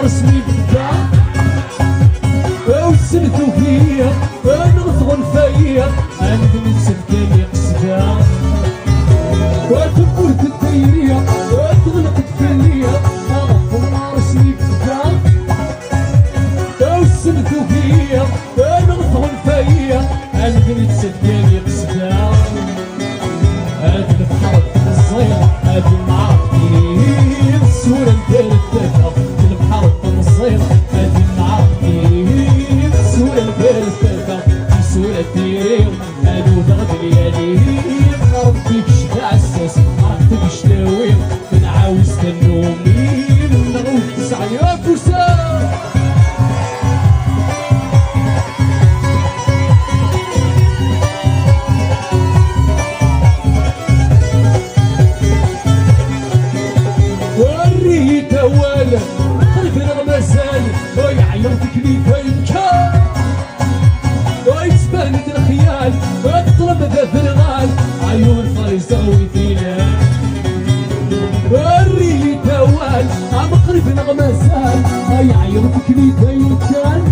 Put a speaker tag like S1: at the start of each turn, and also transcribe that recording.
S1: رسمي بدا وسلتو فيا نغثغن فيا عندي نسلكني قصدا وتقول الديرية وتغلق الدنيا الله رسمي بدا وسلتو فيا نغثغن فيا عندي نسلكني قصدا هاد البحر الصغير هاد المعركة السورة ندير الدفا البحر الصغير هاد المعركة السورة ندير الدفا السورة ديريو هادو ضغط ليالي ربي كشبع الساس عرفتك شلاوي بنعاوز كنومي نغوت تسعة فرسان وريت اولا قلبي رغم زال ويعيرتك لي فينكا ويتبان الخيال وتطلب ذا فرغال عيون فريزة ويدينا وريت اولا عم قلبي رغم زال ويعيرتك لي فينكا